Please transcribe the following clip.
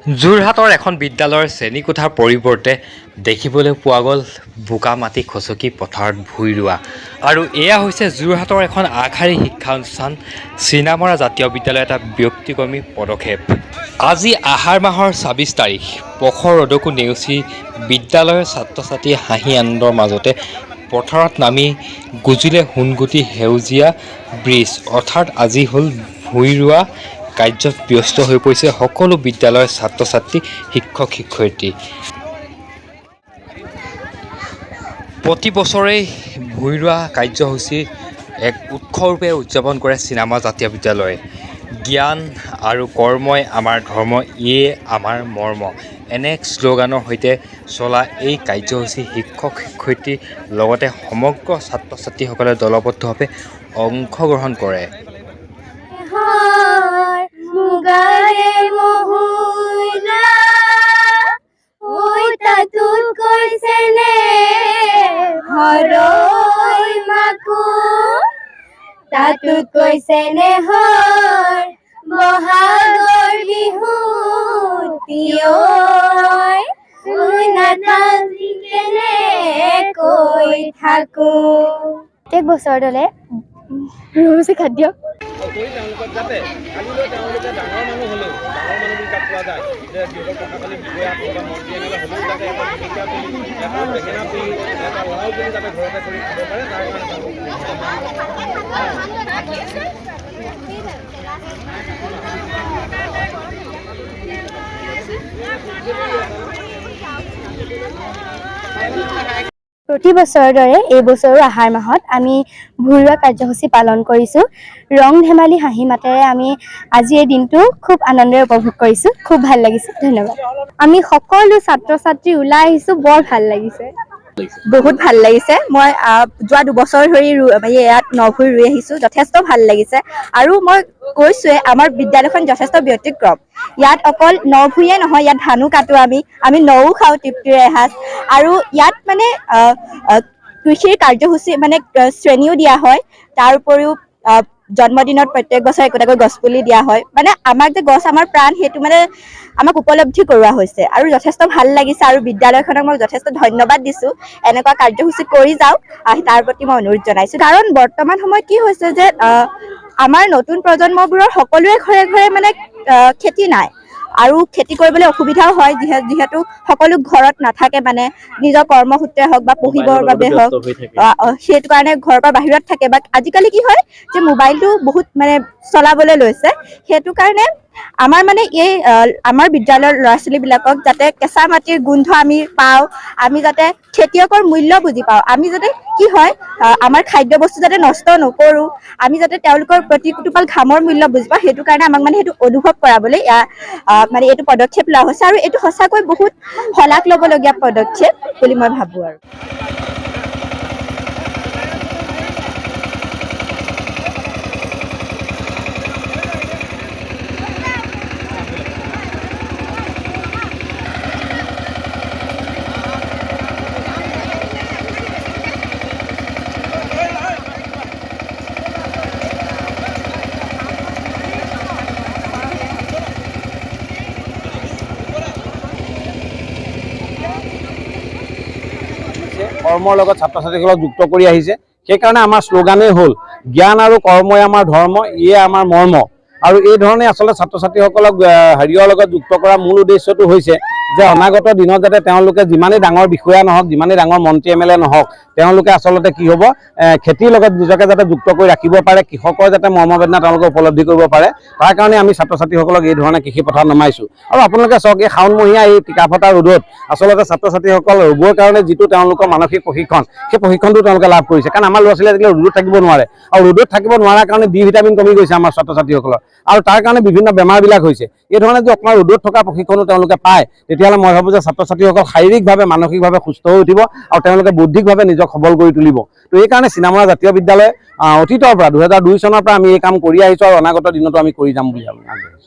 যোৰহাটৰ এখন বিদ্যালয়ৰ শ্ৰেণীকোঠাৰ পৰিৱৰ্তে দেখিবলৈ পোৱা গ'ল বোকা মাটি খচকি পথাৰত ভূঁই ৰোৱা। আৰু এয়া হৈছে যোৰহাটৰ এখন আগশাৰী শিক্ষানুষ্ঠান চিনামৰা জাতীয় বিদ্যালয়ৰ এটা ব্যক্তিক্ৰমী পদক্ষেপ। আজি আহাৰ মাহৰ ২৬ তাৰিখ। প্ৰখৰ ৰ'দকো নেওচি বিদ্যালয়ৰ ছাত্ৰ ছাত্ৰীয়ে হাঁহি আনন্দৰ মাজতে পথাৰত নামি গুজিলে সোণগুটি সেউজীয়া ব্ৰিজ, অৰ্থাৎ আজি হ'ল ভূঁই ৰোৱা কাৰ্যত ব্যস্ত হৈ পৰিছে সকলো বিদ্যালয়ৰ ছাত্ৰ ছাত্ৰী, শিক্ষক শিক্ষয়িত্ৰী। প্ৰতি বছৰেই ভূঁই ৰোৱা কাৰ্যসূচী এক উৎসৱৰূপে উদযাপন কৰে চিনামৰা জাতীয় বিদ্যালয়ে। জ্ঞান আৰু কৰ্মই আমাৰ ধৰ্ম, ইয়ে আমাৰ মৰ্ম, এনে এক শ্লোগানৰ সৈতে চলা এই কাৰ্যসূচী শিক্ষক শিক্ষয়িত্ৰীৰ লগতে সমগ্ৰ ছাত্ৰ ছাত্ৰীসকলে দলবদ্ধভাৱে অংশগ্ৰহণ কৰে। তাতুত কৈছে নেহৰ বহাগৰ বিহু তিয়ৈ কেনে কৈ থাকো। প্ৰত্যেক বছৰ দলে ৰৌচি খাদ্য যাতে কালিলৈ তেওঁলোকে ডাঙৰ মানুহ হ'লেও ডাঙৰ মানুহবোৰ তাত পোৱা যায় যে যিহেতু কথাকালি বিষয়া বা মন্ত্ৰী এনে হ'লেও যাতে এটা ভূমিকা বুলি এটা বেঙেনা পুলি এটা লাও পুলি যাতে ঘৰতে কৰি খাব পাৰে তাৰ কাৰণে প্ৰতি বছৰৰ দৰে এই বছৰো আহাৰ মাহত আমি ভূঁই ৰোৱা কাৰ্যসূচী পালন কৰিছোঁ। ৰং ধেমালি হাঁহি মাতেৰে আমি আজি এই দিনটো খুব আনন্দেৰে উপভোগ কৰিছোঁ। খুব ভাল লাগিছে, ধন্যবাদ। আমি সকলো ছাত্ৰ ছাত্ৰী ওলাই আহিছোঁ, বৰ ভাল লাগিছে, বহুত ভাল লাগিছে। মই যোৱা ২ বছৰ ধৰি ইয়াত নভূঁই ৰুই আহিছোঁ, যথেষ্ট ভাল লাগিছে। আৰু মই কৈছোঁৱে আমাৰ বিদ্যালয়খন যথেষ্ট ব্যতিক্ৰম। ইয়াত অকল নভূঁইয়ে নহয়, ইয়াত ধানো কাটো, আমি নও খাওঁ তৃপ্তিৰে এসাঁজ। আৰু ইয়াত মানে কৃষিৰ কাৰ্যসূচী মানে শ্ৰেণীও দিয়া হয়। তাৰ উপৰিও জন্মদিনত প্ৰত্যেক বছৰে একোটাকৈ গছপুলি দিয়া হয়। মানে আমাক যে গছ আমাৰ প্ৰাণ, সেইটো মানে আমাক উপলব্ধি কৰোৱা হৈছে আৰু যথেষ্ট ভাল লাগিছে। আৰু বিদ্যালয়খনক মই যথেষ্ট ধন্যবাদ দিছোঁ। এনেকুৱা কাৰ্যসূচী কৰি যাওক, তাৰ প্ৰতি মই অনুৰোধ জনাইছোঁ। কাৰণ বৰ্তমান সময়ত কি হৈছে যে আমাৰ নতুন প্ৰজন্মবোৰৰ সকলোৰে ঘৰে ঘৰে মানে খেতি নাই আৰু খেতি কৰিবলৈ অসুবিধাও হয়, যিহেতু সকলো ঘৰত নাথাকে, মানে নিজৰ কৰ্মসূত্ৰে হওক বা পঢ়িবৰ বাবে হওক, সেইটো কাৰণে ঘৰৰ পৰা বাহিৰত থাকে। বা আজিকালি কি হয় যে মোবাইলটো বহুত মানে চলাবলৈ লৈছে, সেইটো কাৰণে আমাৰ মানে আমাৰ বিদ্যালয়ৰ ল'ৰা ছোৱালীবিলাকক যাতে কেঁচা মাটিৰ গোন্ধ আমি পাওঁ, আমি যাতে খেতিয়কৰ মূল্য বুজি পাওঁ, আমি যাতে কি হয় আমাৰ খাদ্য বস্তু যাতে নষ্ট নকৰোঁ, আমি যাতে তেওঁলোকৰ প্ৰতি টোপাল ঘামৰ মূল্য বুজি পাওঁ, সেইটো কাৰণে আমাক মানে সেইটো অনুভৱ কৰাবলৈ মানে এইটো পদক্ষেপ লোৱা হৈছে। আৰু এইটো সঁচাকৈ বহুত শলাগ ল'বলগীয়া পদক্ষেপ বুলি মই ভাবোঁ। আৰু কৰ্মৰ লগত ছাত্ৰ ছাত্ৰীসকলক যুক্ত কৰি আহিছে। সেইকাৰণে আমাৰ শ্লোগানেই হ'ল জ্ঞান আৰু কৰ্মই আমাৰ ধৰ্ম, ইয়ে আমাৰ মৰ্ম। আৰু এই ধৰণে আচলতে ছাত্ৰ ছাত্ৰীসকলক হেৰিয়ৰ লগত যুক্ত কৰাৰ মূল উদ্দেশ্যটো হৈছে যে অনাগত দিনত যাতে তেওঁলোকে যিমানেই ডাঙৰ বিষয়া নহওক, যিমানেই ডাঙৰ মন্ত্ৰী MLA নহওক, তেওঁলোকে আচলতে কি হ'ব খেতিৰ লগত নিজকে যাতে যুক্ত কৰি ৰাখিব পাৰে, কৃষকৰ যাতে মৰ্মবেদনা তেওঁলোকে উপলব্ধি কৰিব পাৰে, তাৰ কাৰণে আমি ছাত্ৰ ছাত্ৰীসকলক এই ধৰণে কৃষি পথাৰত নমাইছোঁ। আৰু আপোনালোকে চাওক, এই শাওণমহীয়া এই টিকাফটা ৰ'দত আচলতে ছাত্ৰ ছাত্ৰীসকল ৰুবৰ কাৰণে যিটো তেওঁলোকৰ মানসিক প্ৰশিক্ষণ, সেই প্ৰশিক্ষণটো তেওঁলোকে লাভ কৰিছে। কাৰণ আমাৰ ল'ৰা ছোৱালীয়ে আজিকালি ৰ'দত থাকিব নোৱাৰে, আৰু ৰ'দত থাকিব নোৱাৰাৰ কাৰণে D ভিটামিন কমি গৈছে আমাৰ ছাত্ৰ ছাত্ৰীসকলৰ, আৰু তাৰ কাৰণে বিভিন্ন বেমাৰবিলাক হৈছে। এই ধৰণে যদি অকণমান ৰ'দত থকা প্ৰশিক্ষণো তেওঁলোকে পায়, তেতিয়াহ'লে মই ভাবোঁ যে ছাত্ৰ ছাত্ৰীসকল শাৰীৰিকভাৱে মানসিকভাৱে সুস্থ হৈ উঠিব আৰু তেওঁলোকে বৌদ্ধিকভাৱে নিজক সবল কৰি তুলিব। তো এইকাৰণে চিনামৰা জাতীয় বিদ্যালয়ে অতীতৰ পৰা 2002 চনৰ পৰা আমি এই কাম কৰি আহিছোঁ আৰু অনাগত দিনতো আমি কৰি যাম বুলি ভাবোঁ।